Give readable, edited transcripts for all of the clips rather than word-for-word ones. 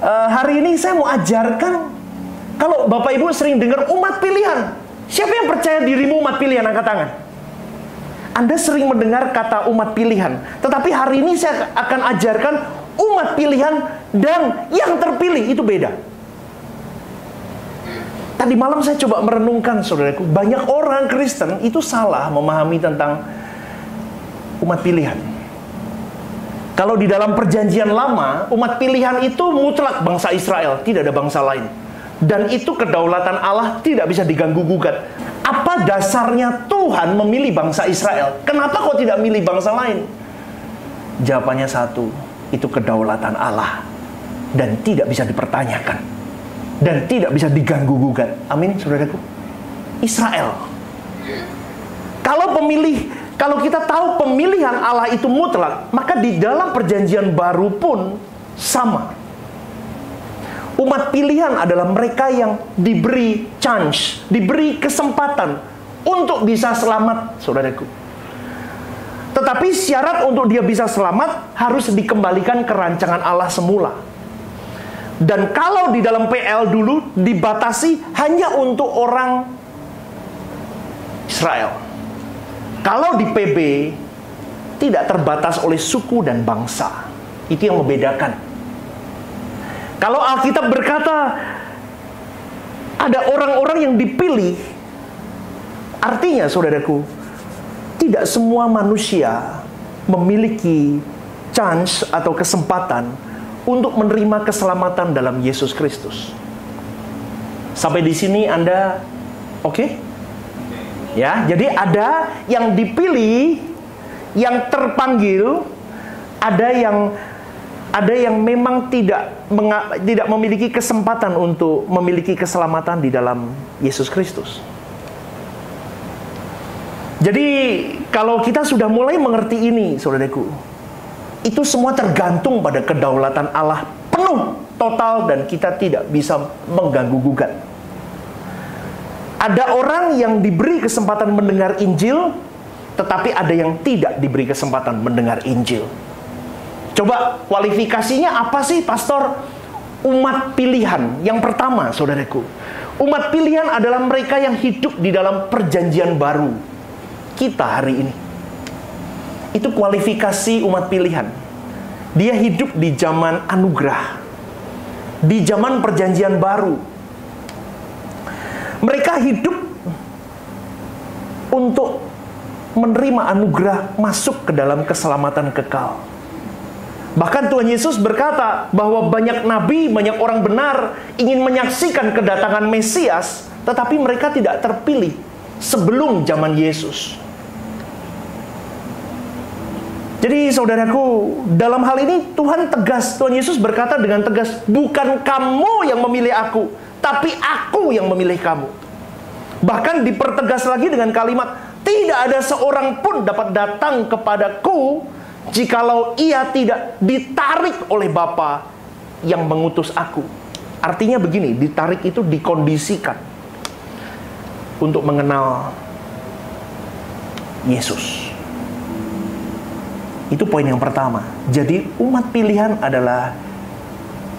Hari ini saya mau ajarkan, kalau Bapak Ibu sering dengar umat pilihan. Siapa yang percaya dirimu umat pilihan? Angkat tangan. Anda sering mendengar kata umat pilihan. Tetapi hari ini saya akan ajarkan umat pilihan dan yang terpilih itu beda. Tadi malam saya coba merenungkan, saudaraku. Banyak orang Kristen itu salah memahami tentang umat pilihan. Kalau di dalam perjanjian lama, umat pilihan itu mutlak bangsa Israel. Tidak ada bangsa lain. Dan itu kedaulatan Allah tidak bisa diganggu-gugat. Apa dasarnya Tuhan memilih bangsa Israel? Kenapa kok tidak milih bangsa lain? Jawabannya satu, itu kedaulatan Allah. Dan tidak bisa dipertanyakan. Dan tidak bisa diganggu-gugat. Amin, saudaraku. Israel. Kalau kita tahu pemilihan Allah itu mutlak, maka di dalam perjanjian baru pun sama. Umat pilihan adalah mereka yang diberi chance, diberi kesempatan untuk bisa selamat, saudaraku. Tetapi syarat untuk dia bisa selamat harus dikembalikan ke rancangan Allah semula. Dan kalau di dalam PL dulu dibatasi hanya untuk orang Israel. Kalau di PB tidak terbatas oleh suku dan bangsa. Itu yang membedakan. Kalau Alkitab berkata ada orang-orang yang dipilih, artinya saudaraku, tidak semua manusia memiliki chance atau kesempatan untuk menerima keselamatan dalam Yesus Kristus. Sampai di sini Anda oke? Ya, jadi ada yang dipilih, yang terpanggil, ada yang memang tidak memiliki kesempatan untuk memiliki keselamatan di dalam Yesus Kristus. Jadi kalau kita sudah mulai mengerti ini, saudaraku, itu semua tergantung pada kedaulatan Allah penuh, total, dan kita tidak bisa mengganggu-gugat. Ada orang yang diberi kesempatan mendengar Injil, tetapi ada yang tidak diberi kesempatan mendengar Injil. Coba kualifikasinya apa sih, pastor? Umat pilihan. Yang pertama, saudaraku, umat pilihan adalah mereka yang hidup di dalam perjanjian baru. Kita hari ini. Itu kualifikasi umat pilihan. Dia hidup di zaman anugerah. Di zaman perjanjian baru. Mereka hidup untuk menerima anugerah masuk ke dalam keselamatan kekal. Bahkan Tuhan Yesus berkata bahwa banyak nabi, banyak orang benar ingin menyaksikan kedatangan Mesias, tetapi mereka tidak terpilih sebelum zaman Yesus. Jadi saudaraku, dalam hal ini Tuhan tegas, Tuhan Yesus berkata dengan tegas, bukan kamu yang memilih aku, tapi aku yang memilih kamu. Bahkan dipertegas lagi dengan kalimat, tidak ada seorang pun dapat datang kepadaku jikalau ia tidak ditarik oleh Bapa yang mengutus aku. Artinya begini, ditarik itu dikondisikan untuk mengenal Yesus. Itu poin yang pertama. Jadi umat pilihan adalah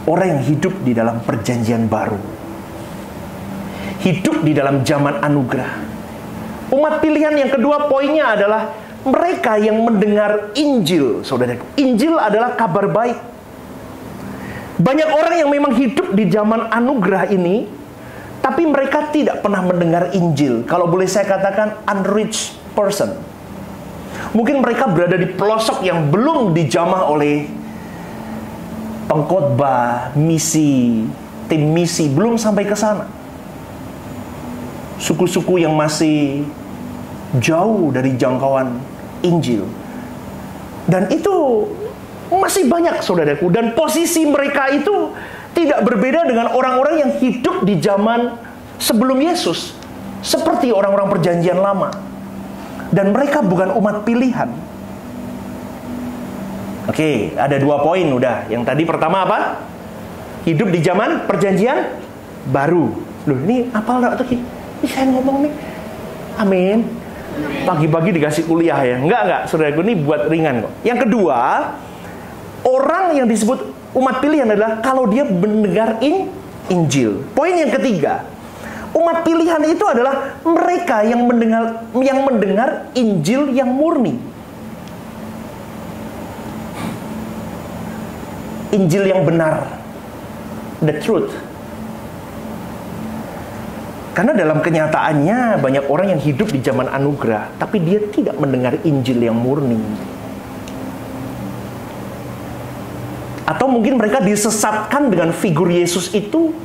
orang yang hidup di dalam perjanjian baru. Hidup di dalam zaman anugerah. Umat pilihan yang kedua poinnya adalah mereka yang mendengar Injil, saudara. Injil adalah kabar baik. Banyak orang yang memang hidup di zaman anugerah ini, tapi mereka tidak pernah mendengar Injil. Kalau boleh saya katakan, unreached person. Mungkin mereka berada di pelosok yang belum dijamah oleh pengkhotbah, misi, tim misi, belum sampai ke sana. Suku-suku yang masih jauh dari jangkauan Injil. Dan itu masih banyak, saudaraku. Dan posisi mereka itu tidak berbeda dengan orang-orang yang hidup di zaman sebelum Yesus, seperti orang-orang perjanjian lama. Dan mereka bukan umat pilihan. Oke, ada 2 poin udah. Yang tadi pertama apa? Hidup di zaman perjanjian baru. Loh, ini apa enggak tuh? Ini saya ngomong nih. Amin. Pagi-pagi dikasih kuliah ya. Enggak, saudaraku, ini buat ringan kok. Yang kedua, orang yang disebut umat pilihan adalah kalau dia mendengar Injil. Poin yang ketiga, umat pilihan itu adalah mereka yang mendengar Injil yang murni. Injil yang benar, the truth. Karena dalam kenyataannya banyak orang yang hidup di zaman anugerah, tapi dia tidak mendengar Injil yang murni. Atau mungkin mereka disesatkan dengan figur Yesus itu,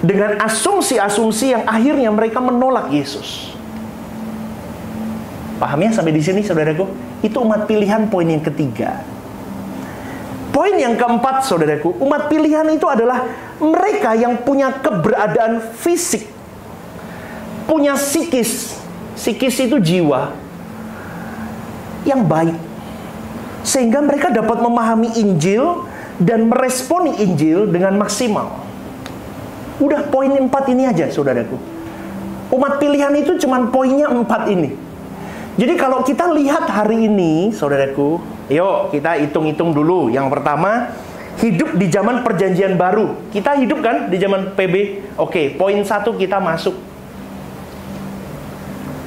dengan asumsi-asumsi yang akhirnya mereka menolak Yesus. Paham ya sampai di sini saudaraku? Itu umat pilihan, poin yang ketiga. Poin yang keempat, saudaraku, umat pilihan itu adalah mereka yang punya keberadaan fisik, punya psikis. Psikis itu jiwa yang baik, sehingga mereka dapat memahami Injil dan meresponi Injil dengan maksimal. Udah poin 4 ini aja, saudaraku. Umat pilihan itu cuman poinnya 4 ini. Jadi kalau kita lihat hari ini, saudaraku, yuk kita hitung-hitung dulu. Yang pertama, hidup di zaman perjanjian baru. Kita hidup kan di zaman PB. Oke, poin 1 kita masuk.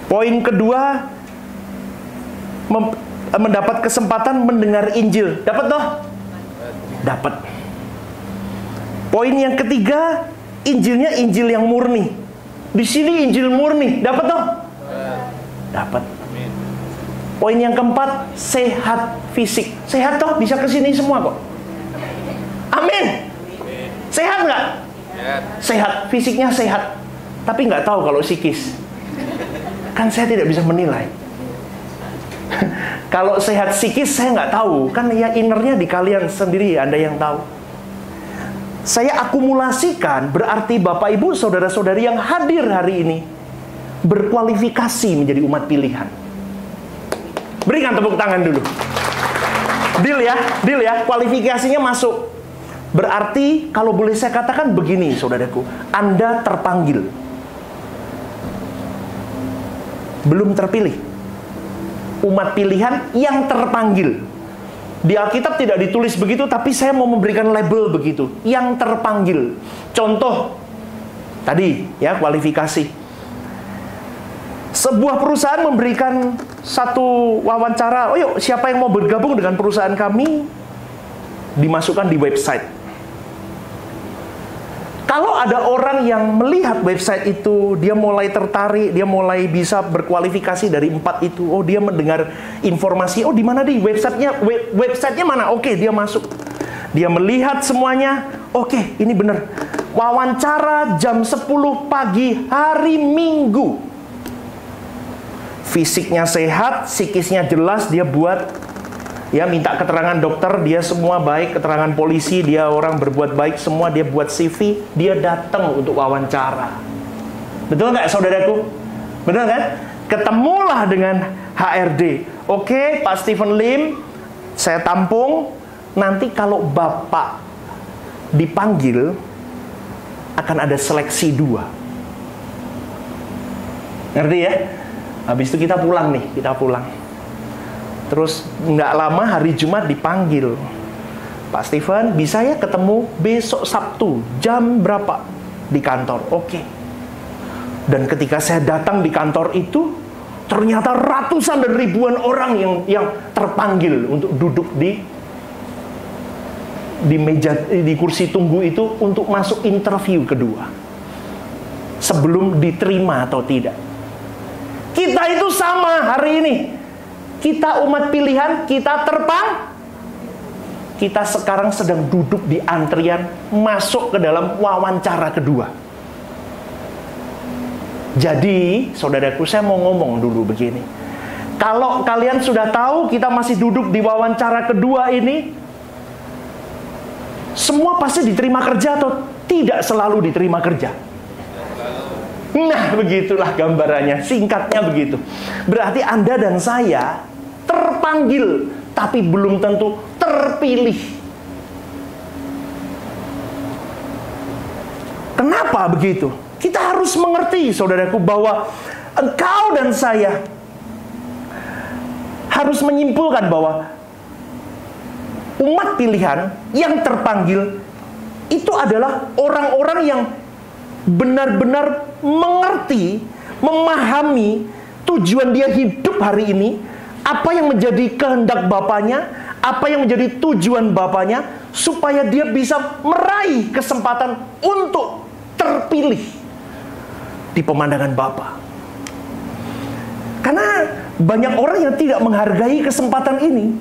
Poin kedua, mendapat kesempatan mendengar Injil. Dapat toh? Dapat. Poin yang ketiga, Injilnya Injil yang murni. Di sini Injil murni. Dapat toh? Dapat. Poin yang keempat, sehat fisik. Sehat toh? Bisa kesini semua kok. Amin. Sehat nggak? Sehat. Fisiknya sehat. Tapi nggak tahu kalau psikis. Kan saya tidak bisa menilai. Kalau sehat psikis saya nggak tahu. Kan ya innernya di kalian sendiri, Anda yang tahu. Saya akumulasikan, berarti Bapak Ibu saudara-saudari yang hadir hari ini berkualifikasi menjadi umat pilihan. Berikan tepuk tangan dulu. Deal ya, kualifikasinya masuk. Berarti kalau boleh saya katakan begini, saudaraku, Anda terpanggil, belum terpilih. Umat pilihan yang terpanggil. Di Alkitab tidak ditulis begitu, tapi saya mau memberikan label begitu, yang terpanggil. Contoh tadi ya, kualifikasi. Sebuah perusahaan memberikan satu wawancara, oh yuk siapa yang mau bergabung dengan perusahaan kami, dimasukkan di website. Kalau ada orang yang melihat website itu, dia mulai tertarik, dia mulai bisa berkualifikasi dari 4 itu. Oh, dia mendengar informasi, oh di mana di websitenya mana? Oke, dia masuk. Dia melihat semuanya, oke, ini benar. Wawancara jam 10 pagi hari Minggu. Fisiknya sehat, psikisnya jelas, dia buat, ya minta keterangan dokter, dia semua baik, keterangan polisi, dia orang berbuat baik, semua dia buat CV, dia datang untuk wawancara. Betul nggak saudaraku? Benar kan? Ketemulah dengan HRD. Oke, Pak Stephen Lim, saya tampung, nanti kalau Bapak dipanggil, akan ada seleksi 2. Ngerti ya? Habis itu kita pulang nih, Terus nggak lama hari Jumat dipanggil. Pak Stephen, bisa ya ketemu besok Sabtu, jam berapa? Di kantor, oke. Dan ketika saya datang di kantor itu, ternyata ratusan dan ribuan orang yang terpanggil untuk duduk di meja, di kursi tunggu itu untuk masuk interview kedua. Sebelum diterima atau tidak. Kita itu sama hari ini. Kita umat pilihan, kita sekarang sedang duduk di antrian masuk ke dalam wawancara kedua. Jadi, saudaraku, saya mau ngomong dulu begini. Kalau kalian sudah tahu kita masih duduk di wawancara kedua ini, semua pasti diterima kerja atau tidak selalu diterima kerja? Nah, begitulah gambarannya, singkatnya begitu. Berarti Anda dan saya terpanggil, tapi belum tentu terpilih. Kenapa begitu? Kita harus mengerti, saudaraku, bahwa engkau dan saya harus menyimpulkan bahwa umat pilihan yang terpanggil itu adalah orang-orang yang benar-benar mengerti, memahami tujuan dia hidup hari ini, apa yang menjadi kehendak Bapaknya, apa yang menjadi tujuan Bapaknya, supaya dia bisa meraih kesempatan untuk terpilih di pemandangan Bapa. Karena banyak orang yang tidak menghargai kesempatan ini.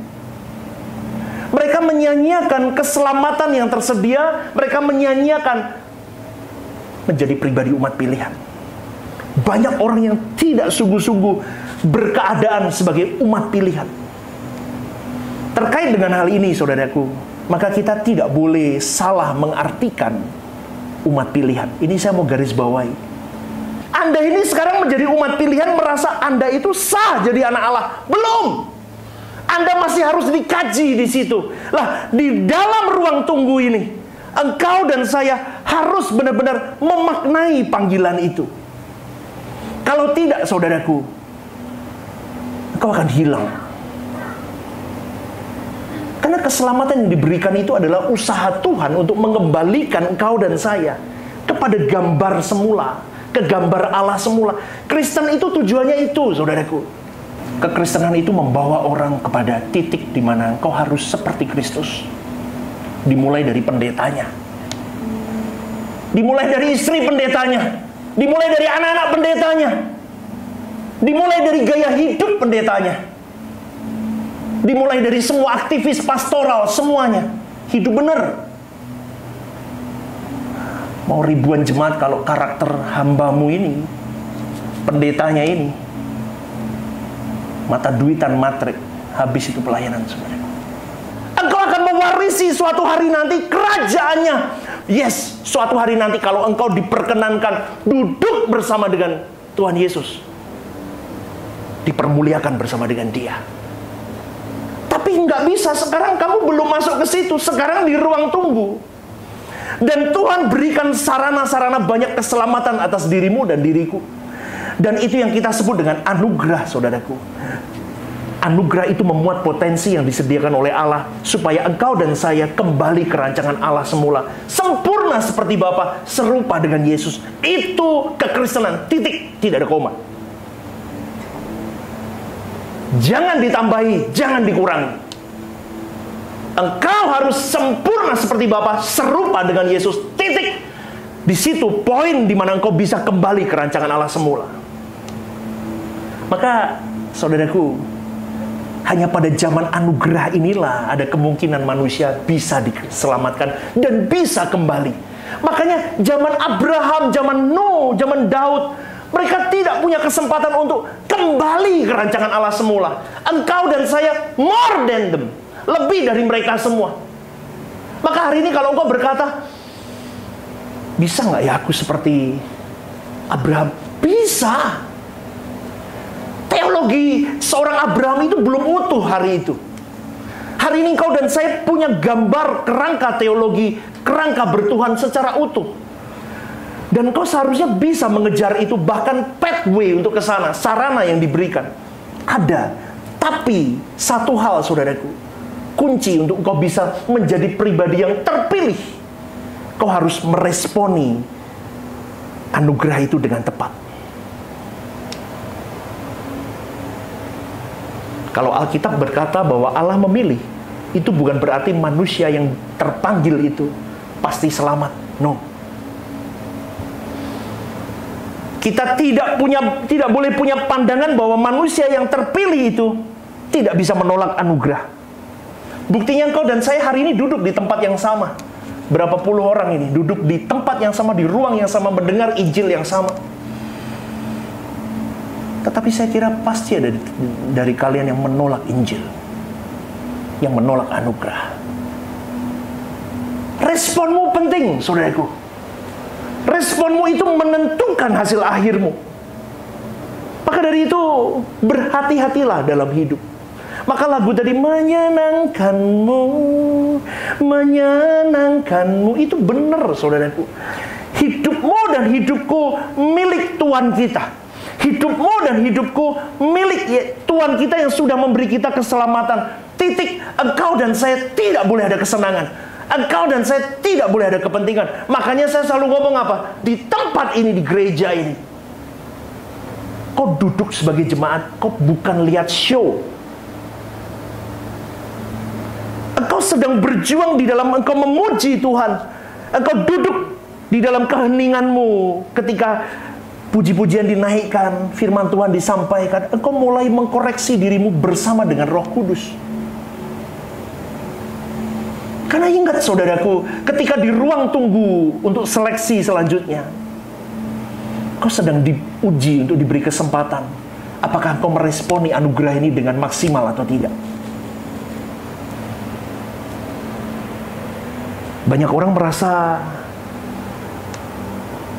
Mereka menyanyiakan keselamatan yang tersedia, mereka menyanyiakan menjadi pribadi umat pilihan. Banyak orang yang tidak sungguh-sungguh berkeadaan sebagai umat pilihan. Terkait dengan hal ini, saudaraku, maka kita tidak boleh salah mengartikan umat pilihan. Ini saya mau garis bawahi. Anda ini sekarang menjadi umat pilihan, merasa Anda itu sah jadi anak Allah. Belum. Anda masih harus dikaji di situ. Lah, di dalam ruang tunggu ini, engkau dan saya harus benar-benar memaknai panggilan itu. Kalau tidak, saudaraku, engkau akan hilang. Karena keselamatan yang diberikan itu adalah usaha Tuhan untuk mengembalikan engkau dan saya kepada gambar semula, ke gambar Allah semula. Kristen itu tujuannya itu, saudaraku. Kekristenan itu membawa orang kepada titik di mana engkau harus seperti Kristus. Dimulai dari pendetanya, dimulai dari istri pendetanya, dimulai dari anak-anak pendetanya, dimulai dari gaya hidup pendetanya, dimulai dari semua aktivis pastoral, semuanya hidup benar. Mau ribuan jemaat kalau karakter hambamu ini, pendetanya ini, mata duitan matrik, habis itu pelayanan sebenarnya. Engkau akan mewarisi suatu hari nanti kerajaannya. Yes, suatu hari nanti kalau engkau diperkenankan duduk bersama dengan Tuhan Yesus, dipermuliakan bersama dengan Dia. Tapi nggak bisa, sekarang kamu belum masuk ke situ. Sekarang di ruang tunggu. Dan Tuhan berikan sarana-sarana banyak keselamatan atas dirimu dan diriku. Dan itu yang kita sebut dengan anugerah, saudaraku. Anugerah itu memuat potensi yang disediakan oleh Allah supaya engkau dan saya kembali ke rancangan Allah semula. Sempurna seperti Bapa, serupa dengan Yesus. Itu kekristenan, titik, tidak ada koma. Jangan ditambahi, jangan dikurangi. Engkau harus sempurna seperti Bapa, serupa dengan Yesus, titik. Di situ poin di mana engkau bisa kembali ke rancangan Allah semula. Maka, saudaraku, hanya pada zaman anugerah inilah ada kemungkinan manusia bisa diselamatkan dan bisa kembali. Makanya zaman Abraham, zaman Nuh, zaman Daud, mereka tidak punya kesempatan untuk kembali ke rancangan Allah semula. Engkau dan saya more than them, lebih dari mereka semua. Maka hari ini kalau engkau berkata, bisa nggak ya aku seperti Abraham? Bisa. Teologi seorang Abraham itu belum utuh hari itu. Hari ini kau dan saya punya gambar kerangka teologi, kerangka bertuhan secara utuh. Dan kau seharusnya bisa mengejar itu, bahkan pathway untuk ke sana, sarana yang diberikan. Ada. Tapi satu hal, saudaraku, kunci untuk kau bisa menjadi pribadi yang terpilih, kau harus meresponi anugerah itu dengan tepat. Kalau Alkitab berkata bahwa Allah memilih, itu bukan berarti manusia yang terpanggil itu pasti selamat. No. Kita tidak boleh punya pandangan bahwa manusia yang terpilih itu tidak bisa menolak anugerah. Buktinya engkau dan saya hari ini duduk di tempat yang sama. Berapa puluh orang ini duduk di tempat yang sama, di ruang yang sama, mendengar Injil yang sama. Tetapi saya kira pasti ada dari kalian yang menolak Injil, yang menolak anugerah. Responmu penting, saudaraku. Responmu itu menentukan hasil akhirmu. Maka dari itu, berhati-hatilah dalam hidup. Maka lagu tadi, menyenangkanmu, itu benar, saudaraku. Hidupmu dan hidupku milik Tuhan kita. Hidupmu dan hidupku milik Tuhan kita yang sudah memberi kita keselamatan. titik engkau dan saya tidak boleh ada kesenangan. Engkau dan saya tidak boleh ada kepentingan. Makanya saya selalu ngomong apa? Di tempat ini, di gereja ini, kau duduk sebagai jemaat, kau bukan lihat show. Engkau sedang berjuang di dalam engkau memuji Tuhan. Engkau duduk di dalam keheninganmu ketika puji-pujian dinaikkan, firman Tuhan disampaikan. Engkau mulai mengkoreksi dirimu bersama dengan Roh Kudus. Karena ingat saudaraku, ketika di ruang tunggu untuk seleksi selanjutnya, kau sedang diuji untuk diberi kesempatan. Apakah kau meresponi anugerah ini dengan maksimal atau tidak? Banyak orang merasa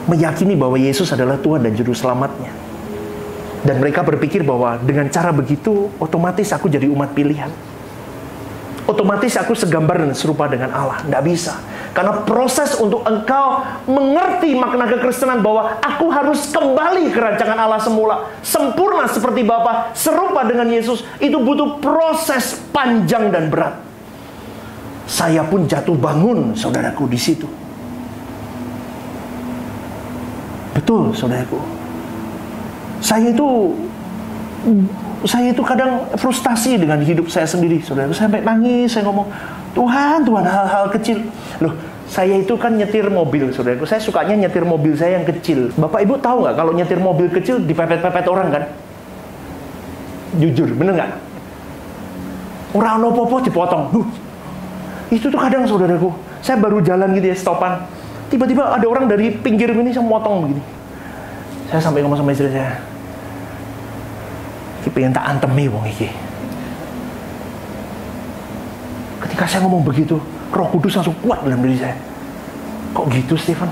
meyakini bahwa Yesus adalah Tuhan dan Juru Selamatnya. Dan mereka berpikir bahwa dengan cara begitu, otomatis aku jadi umat pilihan. Otomatis aku segambar dan serupa dengan Allah. Tidak bisa. Karena proses untuk engkau mengerti makna kekristenan bahwa aku harus kembali ke rancangan Allah semula, sempurna seperti Bapa, serupa dengan Yesus, itu butuh proses panjang dan berat. Saya pun jatuh bangun, saudaraku, di situ. Betul, saudaraku. Saya itu kadang frustasi dengan hidup saya sendiri, saudara. Saya sampai nangis, saya ngomong, Tuhan, hal-hal kecil. Loh, saya itu kan nyetir mobil, saudara. Saya sukanya nyetir mobil saya yang kecil. Bapak Ibu tahu nggak kalau nyetir mobil kecil dipepet-pepet orang kan? Jujur, bener nggak? Orang nopo-nopo dipotong. Itu tuh kadang, saudaraku, saya baru jalan gitu ya, stopan. Tiba-tiba ada orang dari pinggir ini yang motong begini. Saya sampai ngomong sama istri saya, pengen tak antemi wong iki. Ketika saya ngomong begitu, Roh Kudus langsung kuat dalam diri saya. Kok gitu, Stephen?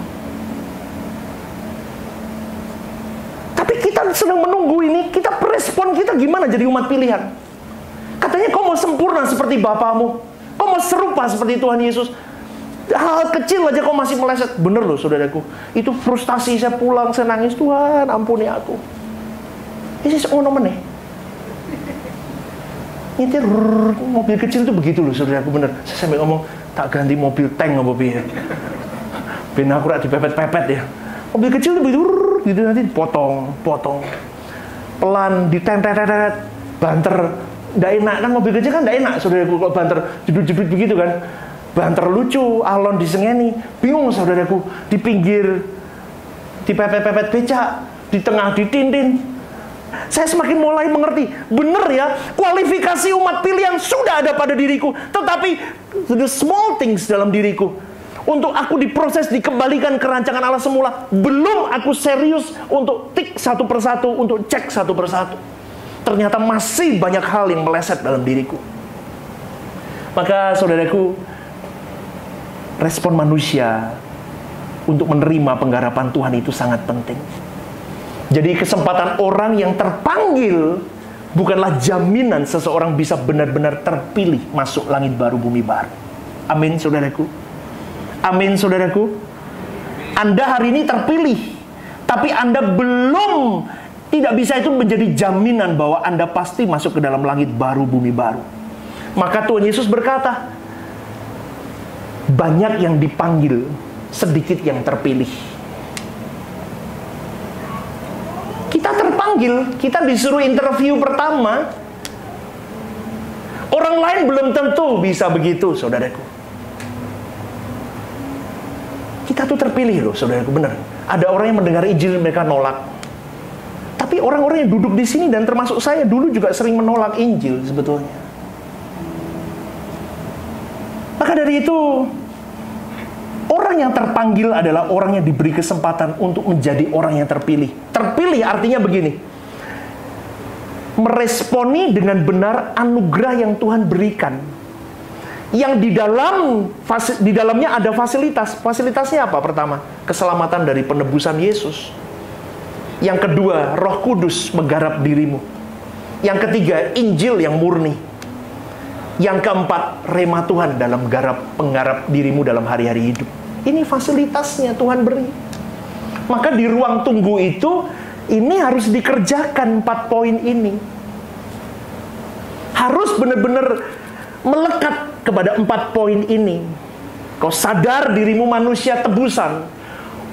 Tapi kita sedang menunggu ini, kita respon kita gimana jadi umat pilihan? Katanya kau mau sempurna seperti Bapamu, kau mau serupa seperti Tuhan Yesus. Hal kecil aja kau masih meleset. Bener loh, saudaraku. Itu frustasi, saya pulang, saya nangis, Tuhan ampuni aku. Ini seorang nih. Nyetir mobil kecil itu begitu loh, saudaraku, bener. Saya sampai ngomong, tak ganti mobil tank apa piye. Ben aku rak dipepet-pepet ya. Mobil kecil itu begitu, gitu nanti dipotong. Pelan, ditentet-tentet, banter. Nggak enak kan, mobil kecil kan nggak enak, saudaraku, kalau banter jedut-jedut begitu kan. Banter lucu, alon disengeni. Bingung, saudaraku, di pinggir dipepet-pepet becak, di tengah ditintin. Saya semakin mulai mengerti, benar ya, kualifikasi umat pilihan sudah ada pada diriku. Tetapi the small things dalam diriku, untuk aku diproses, dikembalikan ke rancangan Allah semula, belum aku serius untuk tik satu persatu, untuk cek satu persatu. Ternyata masih banyak hal yang meleset dalam diriku. Maka saudaraku, respon manusia untuk menerima penggarapan Tuhan itu sangat penting. Jadi kesempatan orang yang terpanggil bukanlah jaminan seseorang bisa benar-benar terpilih masuk langit baru, bumi baru. Amin, saudaraku. Amin, saudaraku. Anda hari ini terpilih, tapi Anda belum, tidak bisa itu menjadi jaminan bahwa Anda pasti masuk ke dalam langit baru, bumi baru. Maka Tuhan Yesus berkata, banyak yang dipanggil, sedikit yang terpilih. Kita terpanggil, kita disuruh interview pertama. Orang lain belum tentu bisa begitu, saudaraku. Kita tuh terpilih loh, saudaraku, benar. Ada orang yang mendengar Injil, mereka nolak. Tapi orang-orang yang duduk di sini, dan termasuk saya dulu juga sering menolak Injil sebetulnya. Maka dari itu, orang yang terpanggil adalah orang yang diberi kesempatan untuk menjadi orang yang terpilih. Terpilih artinya begini, meresponi dengan benar anugerah yang Tuhan berikan, yang di dalamnya ada fasilitas. Fasilitasnya apa? Pertama, keselamatan dari penebusan Yesus. Yang kedua, Roh Kudus menggarap dirimu. Yang ketiga, Injil yang murni. Yang keempat, rema Tuhan dalam penggarap dirimu dalam hari-hari hidup. Ini fasilitasnya Tuhan beri. Maka di ruang tunggu itu, ini harus dikerjakan 4 poin ini. Harus benar-benar melekat kepada 4 poin ini, kau sadar dirimu manusia tebusan,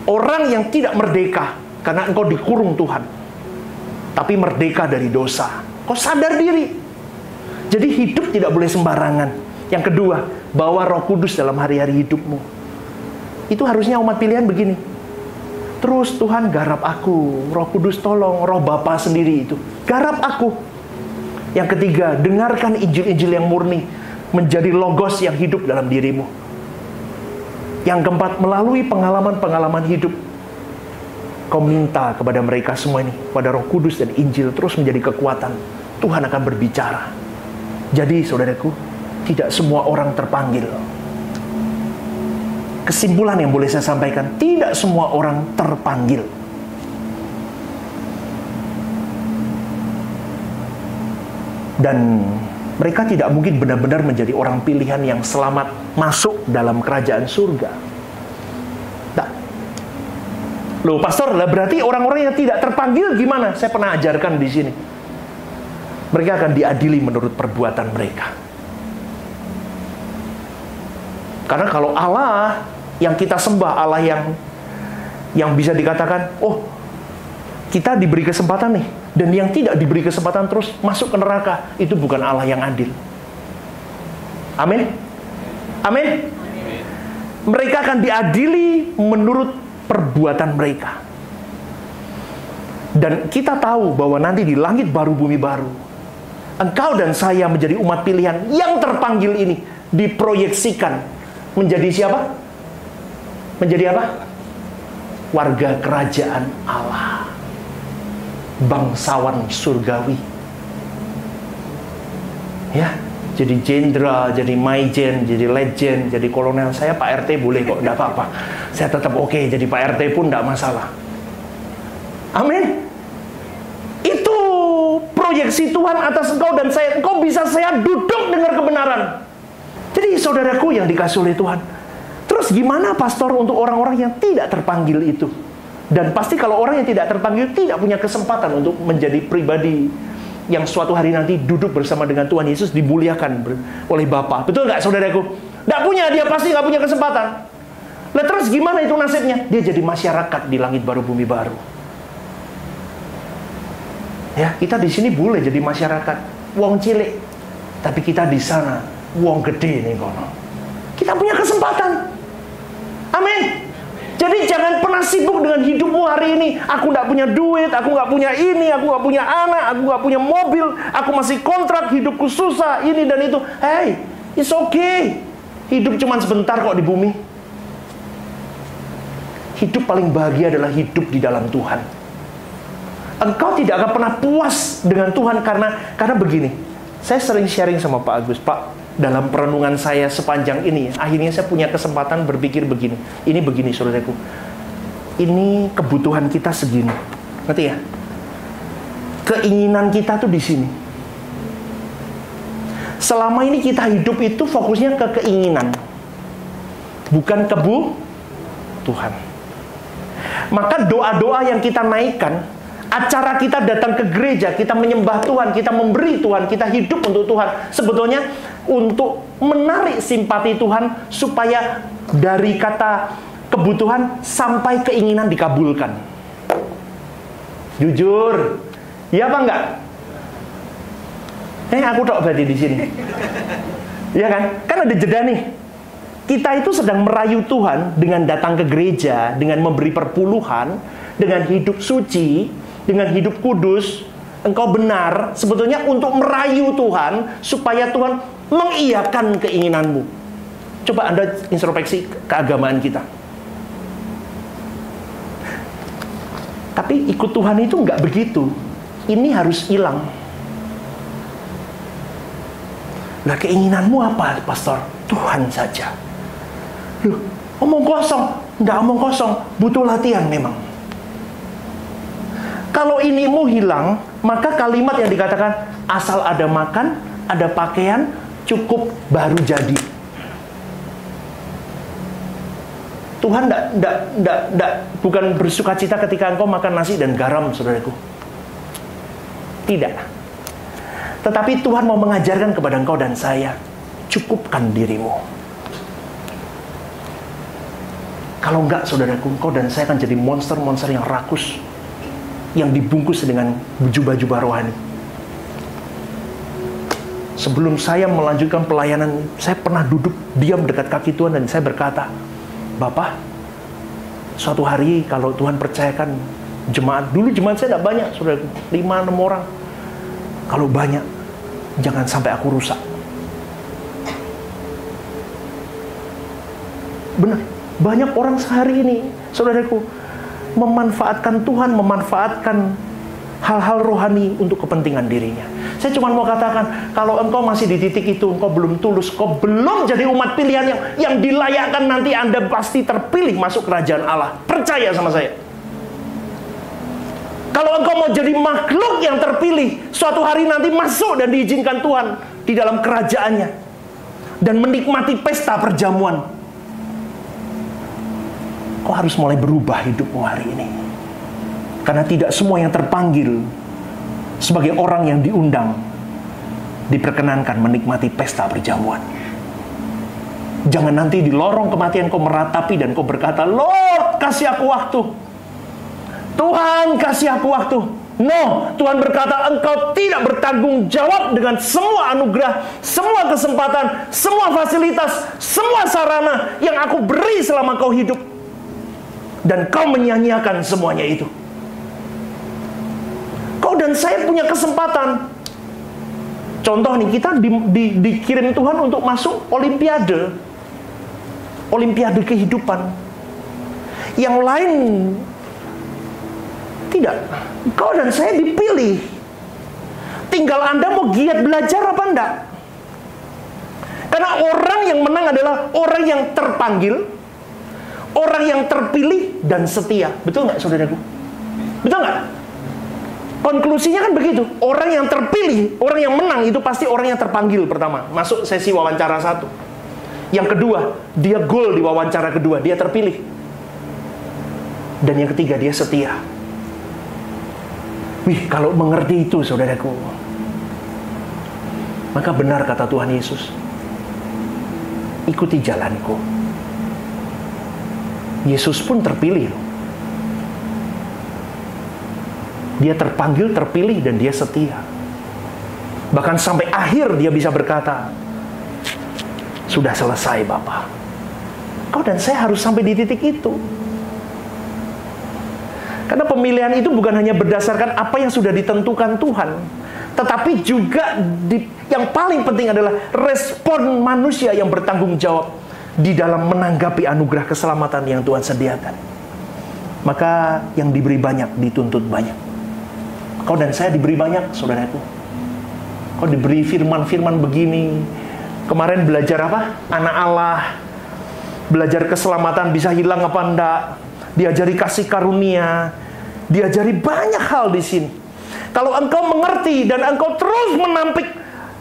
orang yang tidak merdeka karena engkau dikurung Tuhan, tapi merdeka dari dosa. Kau sadar diri. Jadi hidup tidak boleh sembarangan. Yang kedua, bawa Roh Kudus dalam hari-hari hidupmu. Itu harusnya umat pilihan begini. Terus Tuhan garap aku, Roh Kudus tolong, Roh Bapa sendiri itu garap aku. Yang ketiga, dengarkan Injil-Injil yang murni, menjadi logos yang hidup dalam dirimu. Yang keempat, melalui pengalaman-pengalaman hidup, kau minta kepada mereka semua ini, pada Roh Kudus dan Injil terus menjadi kekuatan. Tuhan akan berbicara. Jadi saudaraku, tidak semua orang terpanggil. Kesimpulan yang boleh saya sampaikan, tidak semua orang terpanggil. Dan mereka tidak mungkin benar-benar menjadi orang pilihan yang selamat masuk dalam kerajaan surga. Nah, loh pastor, lah berarti orang-orang yang tidak terpanggil gimana? Saya pernah ajarkan di sini. Mereka akan diadili menurut perbuatan mereka. Karena kalau Allah yang kita sembah, Allah yang bisa dikatakan, oh, kita diberi kesempatan nih, dan yang tidak diberi kesempatan terus masuk ke neraka, itu bukan Allah yang adil. Amin. Amin. Mereka akan diadili menurut perbuatan mereka. Dan kita tahu bahwa nanti di langit baru, bumi baru, engkau dan saya menjadi umat pilihan yang terpanggil ini diproyeksikan menjadi siapa? Menjadi apa? Warga kerajaan Allah, bangsawan surgawi. Ya, jadi jenderal, jadi maijen, jadi legend, jadi kolonel. Saya Pak RT boleh kok, enggak apa-apa. Saya tetap oke, jadi Pak RT pun enggak masalah. Amin. Itu proyeksi Tuhan atas engkau dan saya. Engkau bisa saya duduk dengar kebenaran. Jadi saudaraku yang dikasih oleh Tuhan, terus gimana pastor untuk orang-orang yang tidak terpanggil itu? Dan pasti kalau orang yang tidak terpanggil tidak punya kesempatan untuk menjadi pribadi yang suatu hari nanti duduk bersama dengan Tuhan Yesus, dimuliakan oleh Bapa. Betul nggak saudaraku? Nggak punya, dia pasti nggak punya kesempatan. Nah terus gimana itu nasibnya? Dia jadi masyarakat di langit baru, bumi baru. Ya, kita di sini boleh jadi masyarakat wong cilik, tapi kita di sana wong gede nih kono. Kita punya kesempatan. Amin. Jadi jangan pernah sibuk dengan hidupmu hari ini. Aku nggak punya duit, aku nggak punya ini, aku nggak punya anak, aku nggak punya mobil, aku masih kontrak, hidupku susah, ini dan itu. Hey, it's okay. Hidup cuma sebentar kok di bumi. Hidup paling bahagia adalah hidup di dalam Tuhan. Engkau tidak akan pernah puas dengan Tuhan karena begini. Saya sering sharing sama Pak Agus, Pak, dalam perenungan saya sepanjang ini, akhirnya saya punya kesempatan berpikir begini. Ini begini, saudaraku. Ini kebutuhan kita segini. Ngerti ya? Keinginan kita tuh di sini. Selama ini kita hidup itu fokusnya ke keinginan, bukan kebutuhan. Maka doa-doa yang kita naikkan, acara kita datang ke gereja, kita menyembah Tuhan, kita memberi Tuhan, kita hidup untuk Tuhan, sebetulnya untuk menarik simpati Tuhan supaya dari kata kebutuhan sampai keinginan dikabulkan. Jujur, ya apa enggak? Aku tok berarti di sini. Ya kan? Kan ada jeda nih. Kita itu sedang merayu Tuhan dengan datang ke gereja, dengan memberi perpuluhan, dengan hidup suci, dengan hidup kudus. Engkau benar sebetulnya untuk merayu Tuhan supaya Tuhan mengiyakan keinginanmu. Coba Anda introspeksi keagamaan kita. Tapi ikut Tuhan itu nggak begitu. Ini harus hilang. Nah, keinginanmu apa, pastor? Tuhan saja. Loh, omong kosong. Nggak omong kosong, butuh latihan memang. Kalau inimu hilang, maka kalimat yang dikatakan asal ada makan, ada pakaian, cukup baru jadi. Tuhan bukan bersukacita ketika engkau makan nasi dan garam, saudaraku. Tidak. Tetapi Tuhan mau mengajarkan kepada engkau dan saya, cukupkan dirimu. Kalau enggak, saudaraku, engkau dan saya akan jadi monster-monster yang rakus, yang dibungkus dengan jubah-jubah rohani. Sebelum saya melanjutkan pelayanan, saya pernah duduk diam dekat kaki Tuhan dan saya berkata, Bapak, suatu hari kalau Tuhan percayakan jemaat, dulu jemaat saya tidak banyak, saudara, 5-6 orang. Kalau banyak, jangan sampai aku rusak. Benar, banyak orang sehari ini, saudaraku, memanfaatkan Tuhan, memanfaatkan hal-hal rohani untuk kepentingan dirinya. Saya cuma mau katakan, kalau engkau masih di titik itu, engkau belum tulus, engkau belum jadi umat pilihan yang dilayakkan, nanti Anda pasti terpilih masuk kerajaan Allah. Percaya sama saya. Kalau engkau mau jadi makhluk yang terpilih, suatu hari nanti masuk dan diizinkan Tuhan di dalam kerajaannya dan menikmati pesta perjamuan, kau harus mulai berubah hidupmu hari ini. Karena tidak semua yang terpanggil sebagai orang yang diundang diperkenankan menikmati pesta perjamuan. Jangan nanti di lorong kematian kau meratapi dan kau berkata, Lord, kasih aku waktu. Tuhan, kasih aku waktu. No, Tuhan berkata, engkau tidak bertanggung jawab dengan semua anugerah, semua kesempatan, semua fasilitas, semua sarana yang aku beri selama kau hidup. Dan kau menyia-nyiakan semuanya itu. Kau dan saya punya kesempatan. Contoh nih, kita dikirim Tuhan untuk masuk Olimpiade. Olimpiade kehidupan. Yang lain tidak. Kau dan saya dipilih. Tinggal Anda mau giat belajar apa enggak. Karena orang yang menang adalah orang yang terpanggil, orang yang terpilih dan setia. Betul nggak, saudaraku? Betul nggak? Konklusinya kan begitu. Orang yang terpilih, orang yang menang itu pasti orang yang terpanggil pertama. Masuk sesi wawancara 1. Yang kedua, dia goal di wawancara kedua. Dia terpilih. Dan yang ketiga, dia setia. Wih, kalau mengerti itu, saudaraku, maka benar kata Tuhan Yesus. Ikuti jalanku. Yesus pun terpilih loh. Dia terpanggil, terpilih, dan dia setia. Bahkan sampai akhir dia bisa berkata, sudah selesai Bapa. Kau dan saya harus sampai di titik itu. Karena pemilihan itu bukan hanya berdasarkan apa yang sudah ditentukan Tuhan, tetapi juga yang paling penting adalah respon manusia yang bertanggung jawab di dalam menanggapi anugerah keselamatan yang Tuhan sediakan. Maka yang diberi banyak dituntut banyak. Kau dan saya diberi banyak, saudaraku. Kau diberi firman-firman begini. Kemarin belajar apa? Anak Allah. Belajar keselamatan bisa hilang apa enggak. Diajari kasih karunia. Diajari banyak hal di sini. Kalau engkau mengerti dan engkau terus menampik.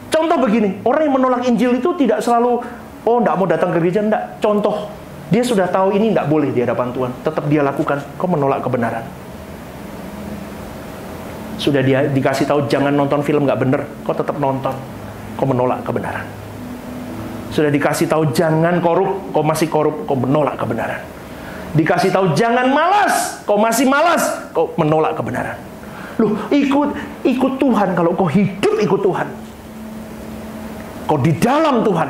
Contoh begini, orang yang menolak Injil itu tidak selalu, oh enggak mau datang ke gereja, enggak. Contoh, dia sudah tahu ini enggak boleh di hadapan Tuhan. Tetap dia lakukan, kau menolak kebenaran. Sudah dia dikasih tahu jangan nonton film nggak bener, kau tetap nonton, kau menolak kebenaran. Sudah dikasih tahu jangan korup, kau masih korup, kau menolak kebenaran. Dikasih tahu jangan malas, kau masih malas, kau menolak kebenaran. Loh, ikut Tuhan. Kalau kau hidup ikut Tuhan, kau di dalam Tuhan,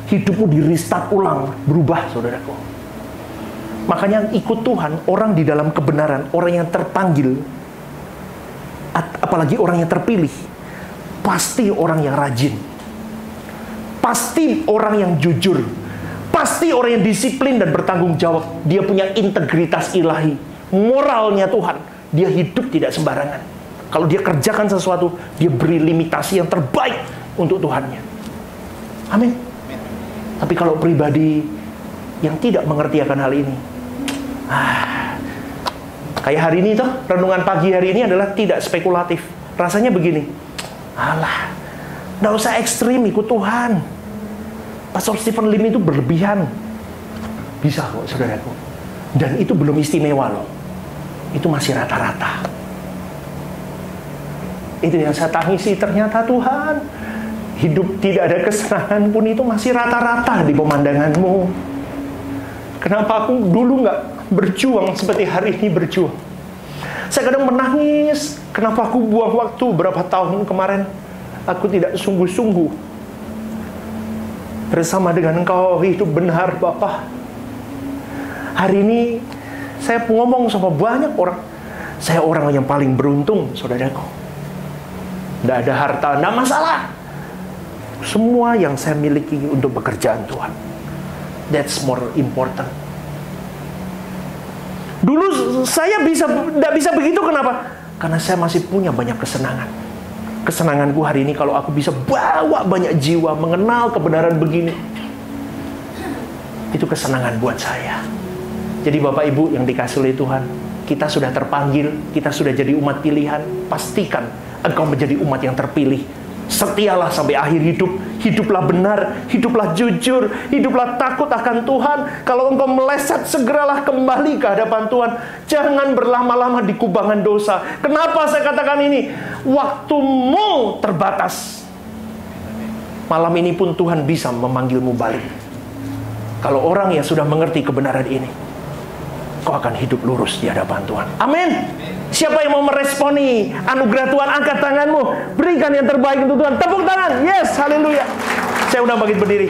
hidupmu di restart ulang, berubah, saudaraku. Makanya ikut Tuhan, orang di dalam kebenaran, orang yang terpanggil, apalagi orang yang terpilih, pasti orang yang rajin, pasti orang yang jujur, pasti orang yang disiplin dan bertanggung jawab. Dia punya integritas ilahi, moralnya Tuhan. Dia hidup tidak sembarangan. Kalau dia kerjakan sesuatu, dia beri limitasi yang terbaik untuk Tuhannya. Amin. Tapi kalau pribadi yang tidak mengerti akan hal ini, kayak hari ini toh, renungan pagi hari ini adalah tidak spekulatif. Rasanya begini, alah, nggak usah ekstrim ikut Tuhan. Pastor Stephen Lim itu berlebihan. Bisa kok, saudaraku. Dan itu belum istimewa loh. Itu masih rata-rata. Itu yang saya tangisi, ternyata Tuhan hidup tidak ada kesenangan pun itu masih rata-rata di pemandanganmu. Kenapa aku dulu nggak berjuang seperti hari ini berjuang? Saya kadang menangis, kenapa aku buang waktu berapa tahun kemarin? Aku tidak sungguh-sungguh bersama dengan Engkau hidup benar, Bapa. Hari ini saya ngomong sama banyak orang. Saya orang yang paling beruntung, saudaraku. Tidak ada harta, tidak masalah. Semua yang saya miliki untuk pekerjaan Tuhan. That's more important. Dulu saya tidak bisa begitu, kenapa? Karena saya masih punya banyak kesenangan. Kesenanganku hari ini kalau aku bisa bawa banyak jiwa mengenal kebenaran begini. Itu kesenangan buat saya. Jadi Bapak Ibu yang dikasihi oleh Tuhan, kita sudah terpanggil, kita sudah jadi umat pilihan. Pastikan engkau menjadi umat yang terpilih. Setialah sampai akhir hidup. Hiduplah benar, hiduplah jujur, hiduplah takut akan Tuhan. Kalau engkau meleset, segeralah kembali ke hadapan Tuhan. Jangan berlama-lama di kubangan dosa. Kenapa saya katakan ini? Waktumu terbatas. Malam ini pun Tuhan bisa memanggilmu balik. Kalau orang yang sudah mengerti kebenaran ini, kau akan hidup lurus di hadapan Tuhan. Amin. Siapa yang mau meresponi anugerah Tuhan? Angkat tanganmu. Berikan yang terbaik untuk Tuhan. Tepuk tangan. Yes, haleluya. Saya udah bangkit berdiri.